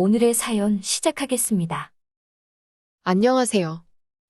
오늘의 사연 시작하겠습니다. 안녕하세요.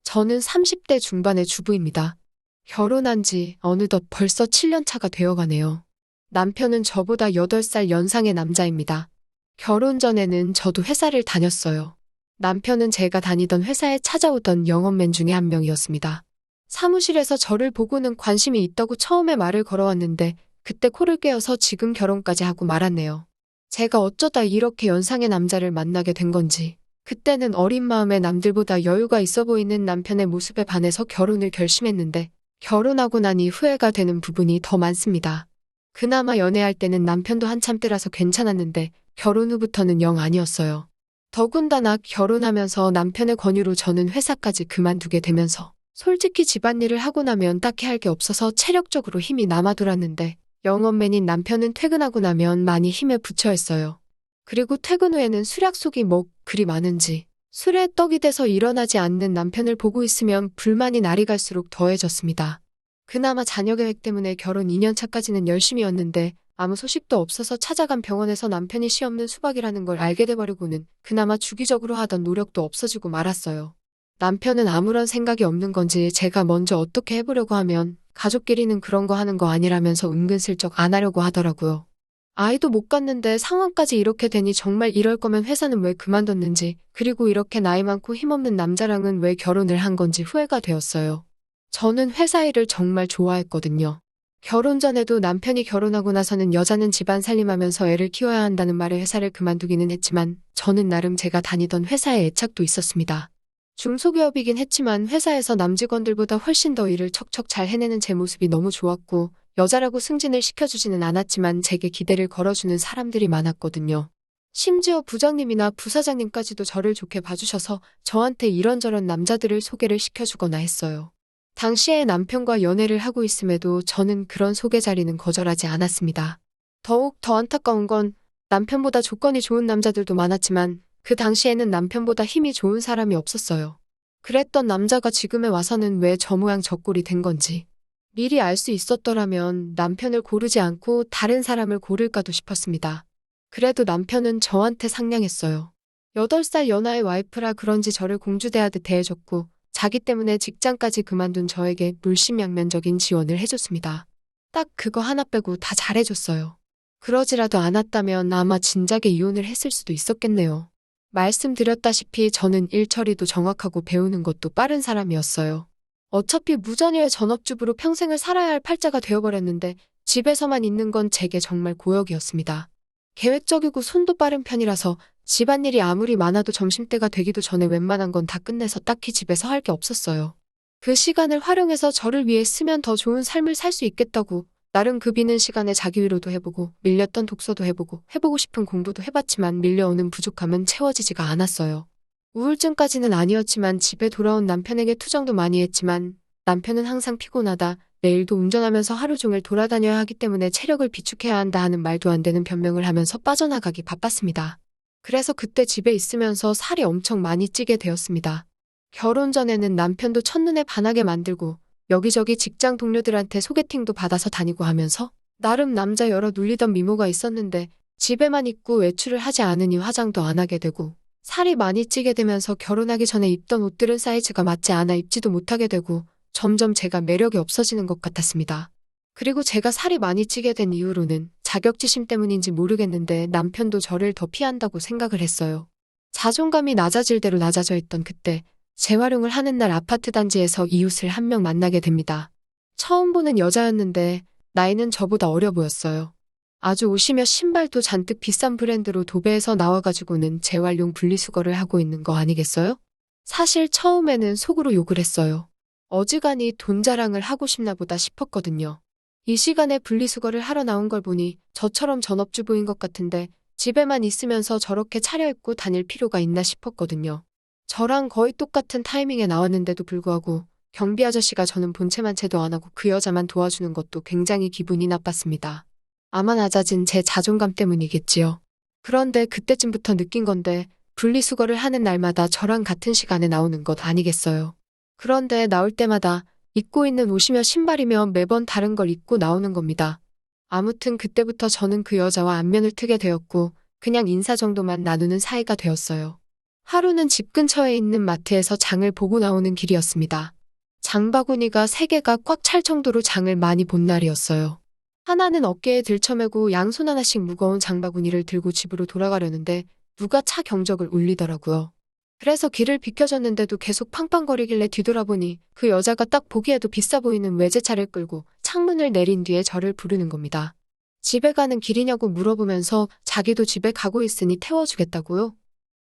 저는 30대 중반의 주부입니다. 결혼한 지 어느덧 벌써 7년 차가 되어가네요. 남편은 저보다 8살 연상의 남자입니다. 결혼 전에는 저도 회사를 다녔어요. 남편은 제가 다니던 회사에 찾아오던 영업맨 중에 한 명이었습니다. 사무실에서 저를 보고는 관심이 있다고 처음에 말을 걸어왔는데 그때 코를 꿰어서 지금 결혼까지 하고 말았네요. 제가 어쩌다 이렇게 연상의 남자를 만나게 된 건지. 그때는 어린 마음에 남들보다 여유가 있어 보이는 남편의 모습에 반해서 결혼을 결심했는데 결혼하고 나니 후회가 되는 부분이 더 많습니다. 그나마 연애할 때는 남편도 한참 때라서 괜찮았는데 결혼 후부터는 영 아니었어요. 더군다나 결혼하면서 남편의 권유로 저는 회사까지 그만두게 되면서 솔직히 집안일을 하고 나면 딱히 할 게 없어서 체력적으로 힘이 남아돌았는데 영업맨인 남편은 퇴근하고 나면 많이 힘에 부처 있어요. 그리고 퇴근 후에는 술 약속이 뭐 그리 많은지 술에 떡이 돼서 일어나지 않는 남편을 보고 있으면 불만이 날이 갈수록 더해졌습니다. 그나마 자녀 계획 때문에 결혼 2년 차까지는 열심히였는데 아무 소식도 없어서 찾아간 병원에서 남편이 시 없는 수박이라는 걸 알게 돼버리고는 그나마 주기적으로 하던 노력도 없어지고 말았어요. 남편은 아무런 생각이 없는 건지 제가 먼저 어떻게 해보려고 하면 가족끼리는 그런 거 하는 거 아니라면서 은근슬쩍 안 하려고 하더라고요. 아이도 못 갖는데 상황까지 이렇게 되니 정말 이럴 거면 회사는 왜 그만뒀는지, 그리고 이렇게 나이 많고 힘없는 남자랑은 왜 결혼을 한 건지 후회가 되었어요. 저는 회사 일을 정말 좋아했거든요. 결혼 전에도 남편이 결혼하고 나서는 여자는 집안 살림하면서 애를 키워야 한다는 말에 회사를 그만두기는 했지만 저는 나름 제가 다니던 회사에 애착도 있었습니다. 중소기업이긴 했지만 회사에서 남직원들보다 훨씬 더 일을 척척 잘 해내는 제 모습이 너무 좋았고 여자라고 승진을 시켜주지는 않았지만 제게 기대를 걸어주는 사람들이 많았거든요. 심지어 부장님이나 부사장님까지도 저를 좋게 봐주셔서 저한테 이런저런 남자들을 소개를 시켜주거나 했어요. 당시에 남편과 연애를 하고 있음에도 저는 그런 소개 자리는 거절하지 않았습니다. 더욱 더 안타까운 건 남편보다 조건이 좋은 남자들도 많았지만 그 당시에는 남편보다 힘이 좋은 사람이 없었어요. 그랬던 남자가 지금에 와서는 왜 저 모양 저 꼴이 된 건지. 미리 알 수 있었더라면 남편을 고르지 않고 다른 사람을 고를까도 싶었습니다. 그래도 남편은 저한테 상냥했어요. 8살 연하의 와이프라 그런지 저를 공주대하듯 대해줬고 자기 때문에 직장까지 그만둔 저에게 물심양면적인 지원을 해줬습니다. 딱 그거 하나 빼고 다 잘해줬어요. 그러지라도 않았다면 아마 진작에 이혼을 했을 수도 있었겠네요. 말씀드렸다시피 저는 일 처리도 정확하고 배우는 것도 빠른 사람이었어요. 어차피 무자녀의 전업주부로 평생을 살아야 할 팔자가 되어버렸는데 집에서만 있는 건 제게 정말 고역이었습니다. 계획적이고 손도 빠른 편이라서 집안일이 아무리 많아도 점심때가 되기도 전에 웬만한 건 다 끝내서 딱히 집에서 할 게 없었어요. 그 시간을 활용해서 저를 위해 쓰면 더 좋은 삶을 살 수 있겠다고 나름 그 비는 시간에 자기 위로도 해보고 밀렸던 독서도 해보고 싶은 공부도 해봤지만 밀려오는 부족함은 채워지지가 않았어요. 우울증까지는 아니었지만 집에 돌아온 남편에게 투정도 많이 했지만 남편은 항상 피곤하다, 내일도 운전하면서 하루 종일 돌아다녀야 하기 때문에 체력을 비축해야 한다 하는 말도 안 되는 변명을 하면서 빠져나가기 바빴습니다. 그래서 그때 집에 있으면서 살이 엄청 많이 찌게 되었습니다. 결혼 전에는 남편도 첫눈에 반하게 만들고 여기저기 직장 동료들한테 소개팅도 받아서 다니고 하면서 나름 남자 여러 눌리던 미모가 있었는데 집에만 있고 외출을 하지 않으니 화장도 안 하게 되고 살이 많이 찌게 되면서 결혼하기 전에 입던 옷들은 사이즈가 맞지 않아 입지도 못하게 되고 점점 제가 매력이 없어지는 것 같았습니다. 그리고 제가 살이 많이 찌게 된 이후로는 자격지심 때문인지 모르겠는데 남편도 저를 더 피한다고 생각을 했어요. 자존감이 낮아질 대로 낮아져 있던 그때 재활용을 하는 날 아파트 단지에서 이웃을 한 명 만나게 됩니다. 처음 보는 여자였는데 나이는 저보다 어려 보였어요. 아주 옷이며 신발도 잔뜩 비싼 브랜드로 도배해서 나와가지고는 재활용 분리수거를 하고 있는 거 아니겠어요? 사실 처음에는 속으로 욕을 했어요. 어지간히 돈 자랑을 하고 싶나 보다 싶었거든요. 이 시간에 분리수거를 하러 나온 걸 보니 저처럼 전업주부인 것 같은데 집에만 있으면서 저렇게 차려입고 다닐 필요가 있나 싶었거든요. 저랑 거의 똑같은 타이밍에 나왔는데도 불구하고 경비 아저씨가 저는 본체만 채도 안 하고 그 여자만 도와주는 것도 굉장히 기분이 나빴습니다. 아마 낮아진 제 자존감 때문이겠지요. 그런데 그때쯤부터 느낀 건데 분리수거를 하는 날마다 저랑 같은 시간에 나오는 것 아니겠어요. 그런데 나올 때마다 입고 있는 옷이며 신발이며 매번 다른 걸 입고 나오는 겁니다. 아무튼 그때부터 저는 그 여자와 안면을 트게 되었고 그냥 인사 정도만 나누는 사이가 되었어요. 하루는 집 근처에 있는 마트에서 장을 보고 나오는 길이었습니다. 장바구니가 3개가 꽉 찰 정도로 장을 많이 본 날이었어요. 하나는 어깨에 들쳐매고 양손 하나씩 무거운 장바구니를 들고 집으로 돌아가려는데 누가 차 경적을 울리더라고요. 그래서 길을 비켜줬는데도 계속 팡팡거리길래 뒤돌아보니 그 여자가 딱 보기에도 비싸 보이는 외제차를 끌고 창문을 내린 뒤에 저를 부르는 겁니다. 집에 가는 길이냐고 물어보면서 자기도 집에 가고 있으니 태워주겠다고요?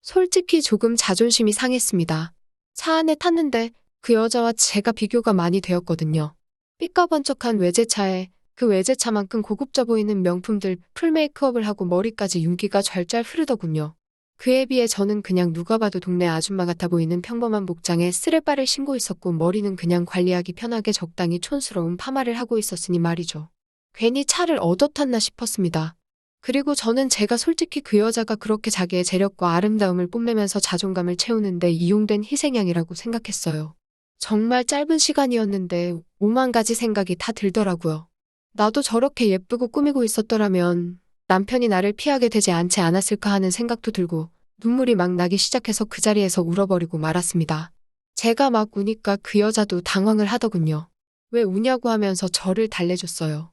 솔직히 조금 자존심이 상했습니다. 차 안에 탔는데 그 여자와 제가 비교가 많이 되었거든요. 삐까번쩍한 외제차에 그 외제차만큼 고급져 보이는 명품들 풀 메이크업을 하고 머리까지 윤기가 좔좔 흐르더군요. 그에 비해 저는 그냥 누가 봐도 동네 아줌마 같아 보이는 평범한 복장에 쓰레빠를 신고 있었고 머리는 그냥 관리하기 편하게 적당히 촌스러운 파마를 하고 있었으니 말이죠. 괜히 차를 얻어 탔나 싶었습니다. 그리고 저는 제가 솔직히 그 여자가 그렇게 자기의 재력과 아름다움을 뽐내면서 자존감을 채우는데 이용된 희생양이라고 생각했어요. 정말 짧은 시간이었는데 5만 가지 생각이 다 들더라고요. 나도 저렇게 예쁘고 꾸미고 있었더라면 남편이 나를 피하게 되지 않지 않았을까 하는 생각도 들고 눈물이 막 나기 시작해서 그 자리에서 울어버리고 말았습니다. 제가 막 우니까 그 여자도 당황을 하더군요. 왜 우냐고 하면서 저를 달래줬어요.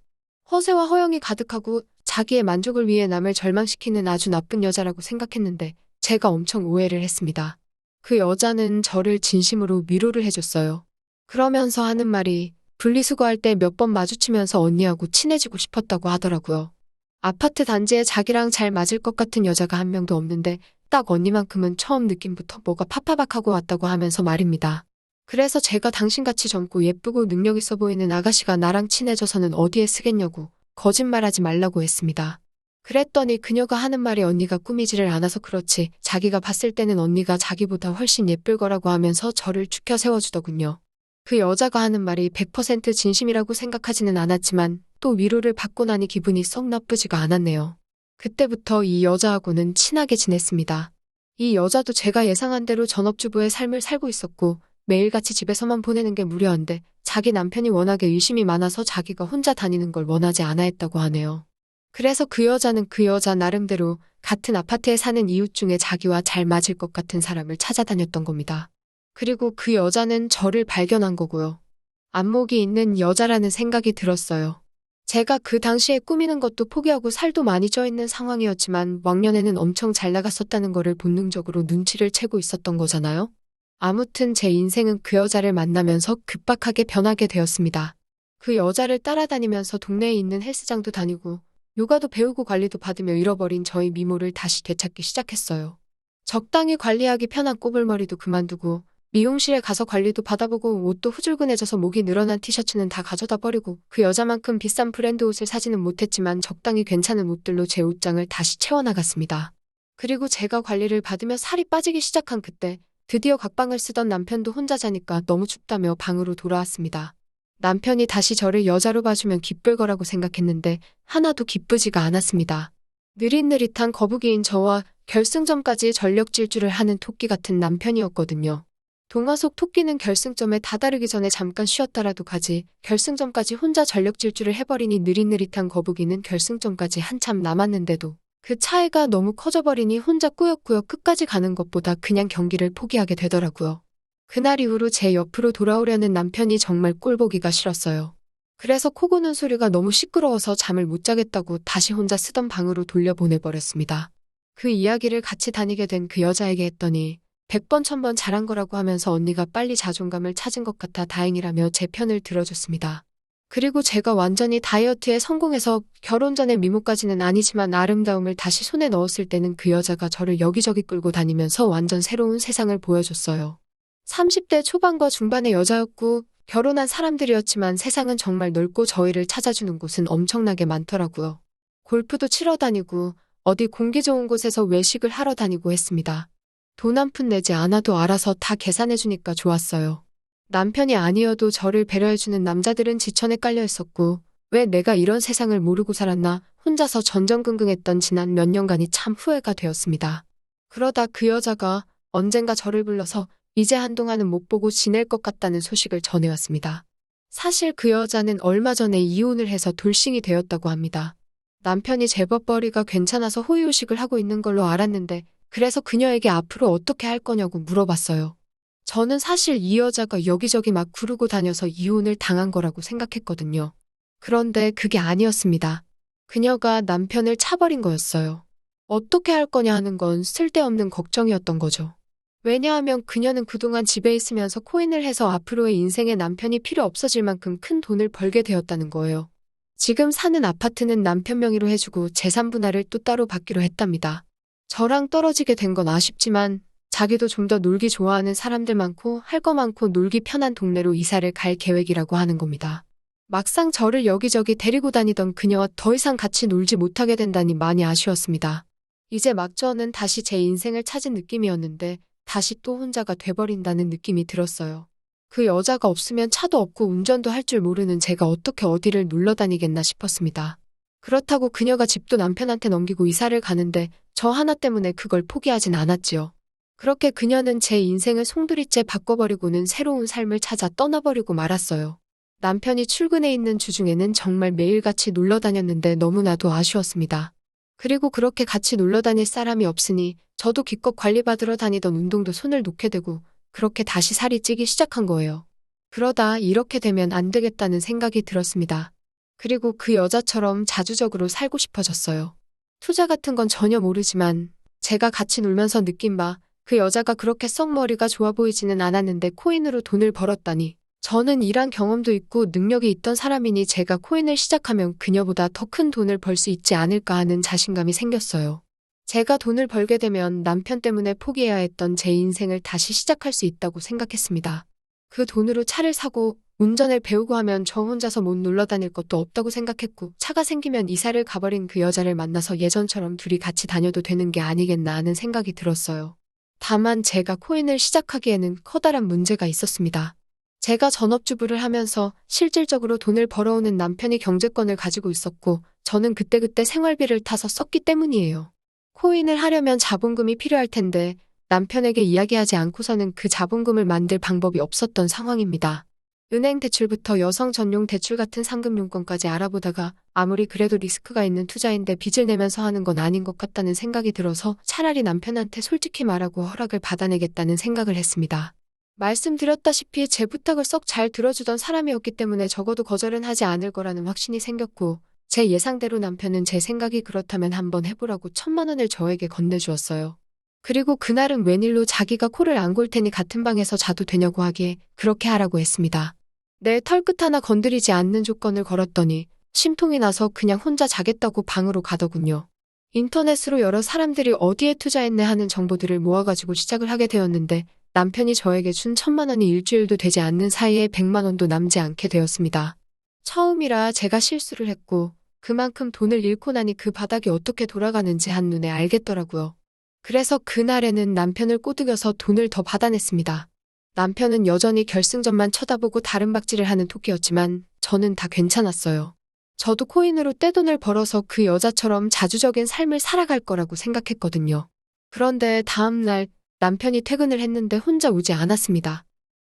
허세와 허영이 가득하고 자기의 만족을 위해 남을 절망시키는 아주 나쁜 여자라고 생각했는데 제가 엄청 오해를 했습니다. 그 여자는 저를 진심으로 위로를 해줬어요. 그러면서 하는 말이 분리수거할 때 몇 번 마주치면서 언니하고 친해지고 싶었다고 하더라고요. 아파트 단지에 자기랑 잘 맞을 것 같은 여자가 한 명도 없는데 딱 언니만큼은 처음 느낌부터 뭐가 파파박하고 왔다고 하면서 말입니다. 그래서 제가 당신같이 젊고 예쁘고 능력 있어 보이는 아가씨가 나랑 친해져서는 어디에 쓰겠냐고 거짓말하지 말라고 했습니다. 그랬더니 그녀가 하는 말이 언니가 꾸미지를 않아서 그렇지 자기가 봤을 때는 언니가 자기보다 훨씬 예쁠 거라고 하면서 저를 추켜 세워주더군요. 그 여자가 하는 말이 100% 진심이라고 생각하지는 않았지만 또 위로를 받고 나니 기분이 썩 나쁘지가 않았네요. 그때부터 이 여자하고는 친하게 지냈습니다. 이 여자도 제가 예상한 대로 전업주부의 삶을 살고 있었고 매일같이 집에서만 보내는 게 무료한데 자기 남편이 워낙에 의심이 많아서 자기가 혼자 다니는 걸 원하지 않아 했다고 하네요. 그래서 그 여자는 그 여자 나름대로 같은 아파트에 사는 이웃 중에 자기와 잘 맞을 것 같은 사람을 찾아다녔던 겁니다. 그리고 그 여자는 저를 발견한 거고요. 안목이 있는 여자라는 생각이 들었어요. 제가 그 당시에 꾸미는 것도 포기하고 살도 많이 쪄 있는 상황이었지만 왕년에는 엄청 잘 나갔었다는 거를 본능적으로 눈치를 채고 있었던 거잖아요. 아무튼 제 인생은 그 여자를 만나면서 급박하게 변하게 되었습니다. 그 여자를 따라다니면서 동네에 있는 헬스장도 다니고 요가도 배우고 관리도 받으며 잃어버린 저의 미모를 다시 되찾기 시작했어요. 적당히 관리하기 편한 꼬불머리도 그만두고 미용실에 가서 관리도 받아보고 옷도 후줄근해져서 목이 늘어난 티셔츠는 다 가져다 버리고 그 여자만큼 비싼 브랜드 옷을 사지는 못했지만 적당히 괜찮은 옷들로 제 옷장을 다시 채워나갔습니다. 그리고 제가 관리를 받으며 살이 빠지기 시작한 그때 드디어 각방을 쓰던 남편도 혼자 자니까 너무 춥다며 방으로 돌아왔습니다. 남편이 다시 저를 여자로 봐주면 기쁠 거라고 생각했는데 하나도 기쁘지가 않았습니다. 느릿느릿한 거북이인 저와 결승점까지 전력 질주를 하는 토끼 같은 남편이었거든요. 동화 속 토끼는 결승점에 다다르기 전에 잠깐 쉬었다라도 가지 결승점까지 혼자 전력 질주를 해버리니 느릿느릿한 거북이는 결승점까지 한참 남았는데도 그 차이가 너무 커져버리니 혼자 꾸역꾸역 끝까지 가는 것보다 그냥 경기를 포기하게 되더라고요. 그날 이후로 제 옆으로 돌아오려는 남편이 정말 꼴보기가 싫었어요. 그래서 코 고는 소리가 너무 시끄러워서 잠을 못 자겠다고 다시 혼자 쓰던 방으로 돌려보내버렸습니다. 그 이야기를 같이 다니게 된 그 여자에게 했더니 100번 1000번 잘한 거라고 하면서 언니가 빨리 자존감을 찾은 것 같아 다행이라며 제 편을 들어줬습니다. 그리고 제가 완전히 다이어트에 성공해서 결혼 전에 미모까지는 아니지만 아름다움을 다시 손에 넣었을 때는 그 여자가 저를 여기저기 끌고 다니면서 완전 새로운 세상을 보여줬어요. 30대 초반과 중반의 여자였고 결혼한 사람들이었지만 세상은 정말 넓고 저희를 찾아주는 곳은 엄청나게 많더라고요. 골프도 치러 다니고 어디 공기 좋은 곳에서 외식을 하러 다니고 했습니다. 돈 한 푼 내지 않아도 알아서 다 계산해주니까 좋았어요. 남편이 아니어도 저를 배려해주는 남자들은 지천에 깔려 있었고 왜 내가 이런 세상을 모르고 살았나 혼자서 전전긍긍했던 지난 몇 년간이 참 후회가 되었습니다. 그러다 그 여자가 언젠가 저를 불러서 이제 한동안은 못 보고 지낼 것 같다는 소식을 전해왔습니다. 사실 그 여자는 얼마 전에 이혼을 해서 돌싱이 되었다고 합니다. 남편이 제법 벌이가 괜찮아서 호의호식을 하고 있는 걸로 알았는데 그래서 그녀에게 앞으로 어떻게 할 거냐고 물어봤어요. 저는 사실 이 여자가 여기저기 막 구르고 다녀서 이혼을 당한 거라고 생각했거든요. 그런데 그게 아니었습니다. 그녀가 남편을 차버린 거였어요. 어떻게 할 거냐 하는 건 쓸데없는 걱정이었던 거죠. 왜냐하면 그녀는 그동안 집에 있으면서 코인을 해서 앞으로의 인생에 남편이 필요 없어질 만큼 큰 돈을 벌게 되었다는 거예요. 지금 사는 아파트는 남편 명의로 해주고 재산 분할을 또 따로 받기로 했답니다. 저랑 떨어지게 된 건 아쉽지만 자기도 좀 더 놀기 좋아하는 사람들 많고 할 거 많고 놀기 편한 동네로 이사를 갈 계획이라고 하는 겁니다. 막상 저를 여기저기 데리고 다니던 그녀와 더 이상 같이 놀지 못하게 된다니 많이 아쉬웠습니다. 이제 막 저는 다시 제 인생을 찾은 느낌이었는데 다시 또 혼자가 돼버린다는 느낌이 들었어요. 그 여자가 없으면 차도 없고 운전도 할 줄 모르는 제가 어떻게 어디를 놀러 다니겠나 싶었습니다. 그렇다고 그녀가 집도 남편한테 넘기고 이사를 가는데 저 하나 때문에 그걸 포기하진 않았지요. 그렇게 그녀는 제 인생을 송두리째 바꿔버리고는 새로운 삶을 찾아 떠나버리고 말았어요. 남편이 출근해 있는 주중에는 정말 매일같이 놀러 다녔는데 너무나도 아쉬웠습니다. 그리고 그렇게 같이 놀러 다닐 사람이 없으니 저도 기껏 관리받으러 다니던 운동도 손을 놓게 되고 그렇게 다시 살이 찌기 시작한 거예요. 그러다 이렇게 되면 안 되겠다는 생각이 들었습니다. 그리고 그 여자처럼 자주적으로 살고 싶어졌어요. 투자 같은 건 전혀 모르지만 제가 같이 놀면서 느낀 바 그 여자가 그렇게 썩 머리가 좋아 보이지는 않았는데 코인으로 돈을 벌었다니 저는 일한 경험도 있고 능력이 있던 사람이니 제가 코인을 시작하면 그녀보다 더 큰 돈을 벌 수 있지 않을까 하는 자신감이 생겼어요. 제가 돈을 벌게 되면 남편 때문에 포기해야 했던 제 인생을 다시 시작할 수 있다고 생각했습니다. 그 돈으로 차를 사고 운전을 배우고 하면 저 혼자서 못 놀러 다닐 것도 없다고 생각했고 차가 생기면 이사를 가버린 그 여자를 만나서 예전처럼 둘이 같이 다녀도 되는 게 아니겠나 하는 생각이 들었어요. 다만 제가 코인을 시작하기에는 커다란 문제가 있었습니다. 제가 전업주부를 하면서 실질적으로 돈을 벌어오는 남편이 경제권을 가지고 있었고 저는 그때그때 생활비를 타서 썼기 때문이에요. 코인을 하려면 자본금이 필요할 텐데 남편에게 이야기하지 않고서는 그 자본금을 만들 방법이 없었던 상황입니다. 은행 대출부터 여성 전용 대출 같은 상금용건까지 알아보다가 아무리 그래도 리스크가 있는 투자인데 빚을 내면서 하는 건 아닌 것 같다는 생각이 들어서 차라리 남편한테 솔직히 말하고 허락을 받아내겠다는 생각을 했습니다. 말씀드렸다시피 제 부탁을 썩 잘 들어주던 사람이었기 때문에 적어도 거절은 하지 않을 거라는 확신이 생겼고 제 예상대로 남편은 제 생각이 그렇다면 한번 해보라고 1,000만 원을 저에게 건네주었어요. 그리고 그날은 웬일로 자기가 코를 안 골 테니 같은 방에서 자도 되냐고 하기에 그렇게 하라고 했습니다. 내 털끝 하나 건드리지 않는 조건을 걸었더니 심통이 나서 그냥 혼자 자겠다고 방으로 가더군요. 인터넷으로 여러 사람들이 어디에 투자했네 하는 정보들을 모아가지고 시작을 하게 되었는데 남편이 저에게 준 1,000만 원이 일주일도 되지 않는 사이에 100만 원도 남지 않게 되었습니다. 처음이라 제가 실수를 했고 그만큼 돈을 잃고 나니 그 바닥이 어떻게 돌아가는지 한눈에 알겠더라고요. 그래서 그날에는 남편을 꼬드겨서 돈을 더 받아냈습니다. 남편은 여전히 결승전만 쳐다보고 다른 박질을 하는 토끼였지만 저는 다 괜찮았어요. 저도 코인으로 떼돈을 벌어서 그 여자처럼 자주적인 삶을 살아갈 거라고 생각했거든요. 그런데 다음날 남편이 퇴근을 했는데 혼자 오지 않았습니다.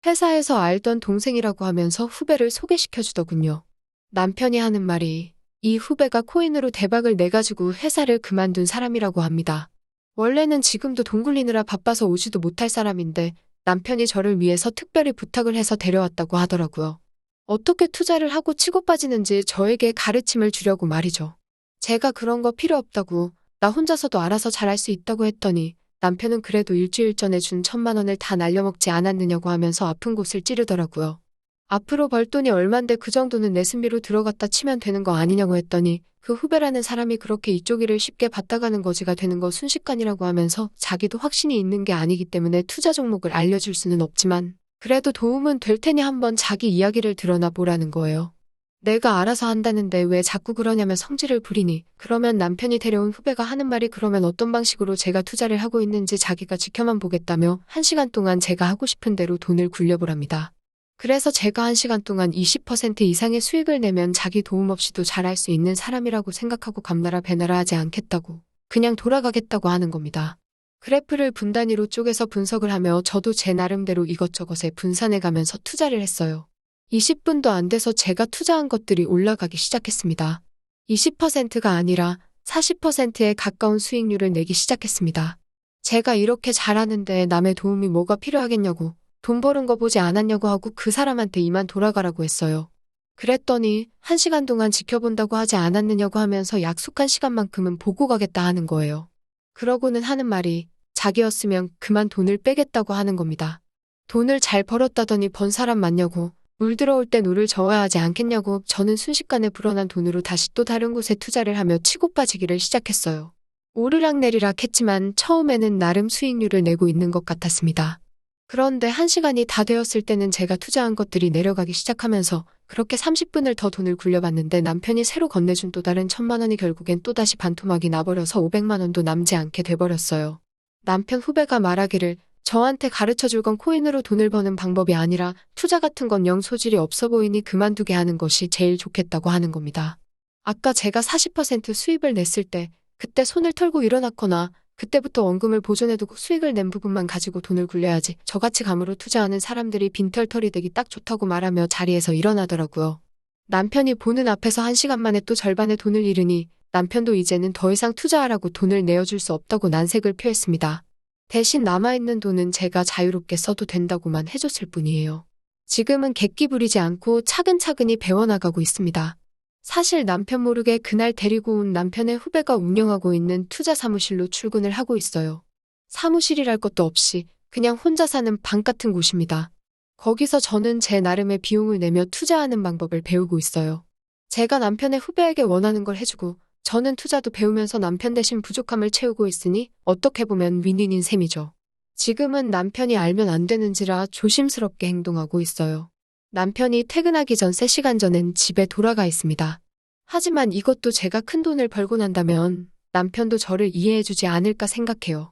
회사에서 알던 동생이라고 하면서 후배를 소개시켜주더군요. 남편이 하는 말이 이 후배가 코인으로 대박을 내가지고 회사를 그만둔 사람이라고 합니다. 원래는 지금도 돈 굴리느라 바빠서 오지도 못할 사람인데 남편이 저를 위해서 특별히 부탁을 해서 데려왔다고 하더라고요. 어떻게 투자를 하고 치고 빠지는지 저에게 가르침을 주려고 말이죠. 제가 그런 거 필요 없다고 나 혼자서도 알아서 잘할 수 있다고 했더니 남편은 그래도 일주일 전에 준 1,000만 원을 다 날려먹지 않았느냐고 하면서 아픈 곳을 찌르더라고요. 앞으로 벌 돈이 얼만데 그 정도는 내 순비로 들어갔다 치면 되는 거 아니냐고 했더니 그 후배라는 사람이 그렇게 이쪽 일을 쉽게 받다가는 거지가 되는 거 순식간이라고 하면서 자기도 확신이 있는 게 아니기 때문에 투자 종목을 알려줄 수는 없지만 그래도 도움은 될 테니 한번 자기 이야기를 드러나 보라는 거예요. 내가 알아서 한다는데 왜 자꾸 그러냐며 성질을 부리니 그러면 남편이 데려온 후배가 하는 말이 그러면 어떤 방식으로 제가 투자를 하고 있는지 자기가 지켜만 보겠다며 1시간 동안 제가 하고 싶은 대로 돈을 굴려보랍니다. 그래서 제가 1시간 동안 20% 이상의 수익을 내면 자기 도움 없이도 잘할 수 있는 사람이라고 생각하고 감나라 배나라 하지 않겠다고 그냥 돌아가겠다고 하는 겁니다. 그래프를 분단위로 쪼개서 분석을 하며 저도 제 나름대로 이것저것에 분산해가면서 투자를 했어요. 20분도 안 돼서 제가 투자한 것들이 올라가기 시작했습니다. 20%가 아니라 40%에 가까운 수익률을 내기 시작했습니다. 제가 이렇게 잘하는데 남의 도움이 뭐가 필요하겠냐고, 돈 버는 거 보지 않았냐고 하고 그 사람한테 이만 돌아가라고 했어요. 그랬더니 1시간 동안 지켜본다고 하지 않았느냐고 하면서 약속한 시간만큼은 보고 가겠다 하는 거예요. 그러고는 하는 말이 자기였으면 그만 돈을 빼겠다고 하는 겁니다. 돈을 잘 벌었다더니 번 사람 맞냐고, 물 들어올 때 노를 저어야 하지 않겠냐고. 저는 순식간에 불어난 돈으로 다시 또 다른 곳에 투자를 하며 치고 빠지기를 시작했어요. 오르락내리락 했지만 처음에는 나름 수익률을 내고 있는 것 같았습니다. 그런데 1시간이 다 되었을 때는 제가 투자한 것들이 내려가기 시작하면서 그렇게 30분을 더 돈을 굴려봤는데 남편이 새로 건네준 또 다른 1,000만 원이 결국엔 또다시 반토막이 나버려서 500만 원도 남지 않게 돼버렸어요. 남편 후배가 말하기를 저한테 가르쳐줄 건 코인으로 돈을 버는 방법이 아니라 투자 같은 건 영 소질이 없어 보이니 그만두게 하는 것이 제일 좋겠다고 하는 겁니다. 아까 제가 40% 수입을 냈을 때 그때 손을 털고 일어났거나 그때부터 원금을 보존해두고 수익을 낸 부분만 가지고 돈을 굴려야지, 저같이 감으로 투자하는 사람들이 빈털털이 되기 딱 좋다고 말하며 자리에서 일어나더라고요. 남편이 보는 앞에서 1시간 만에 또 절반의 돈을 잃으니 남편도 이제는 더 이상 투자하라고 돈을 내어줄 수 없다고 난색을 표했습니다. 대신 남아있는 돈은 제가 자유롭게 써도 된다고만 해줬을 뿐이에요. 지금은 객기 부리지 않고 차근차근히 배워나가고 있습니다. 사실 남편 모르게 그날 데리고 온 남편의 후배가 운영하고 있는 투자 사무실로 출근을 하고 있어요. 사무실이랄 것도 없이 그냥 혼자 사는 방 같은 곳입니다. 거기서 저는 제 나름의 비용을 내며 투자하는 방법을 배우고 있어요. 제가 남편의 후배에게 원하는 걸 해주고 저는 투자도 배우면서 남편 대신 부족함을 채우고 있으니 어떻게 보면 윈윈인 셈이죠. 지금은 남편이 알면 안 되는지라 조심스럽게 행동하고 있어요. 남편이 퇴근하기 전 3시간 전엔 집에 돌아가 있습니다. 하지만 이것도 제가 큰 돈을 벌고 난다면 남편도 저를 이해해주지 않을까 생각해요.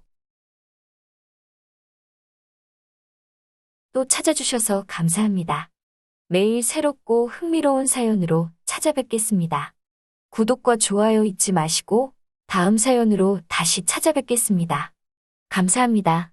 또 찾아주셔서 감사합니다. 매일 새롭고 흥미로운 사연으로 찾아뵙겠습니다. 구독과 좋아요 잊지 마시고 다음 사연으로 다시 찾아뵙겠습니다. 감사합니다.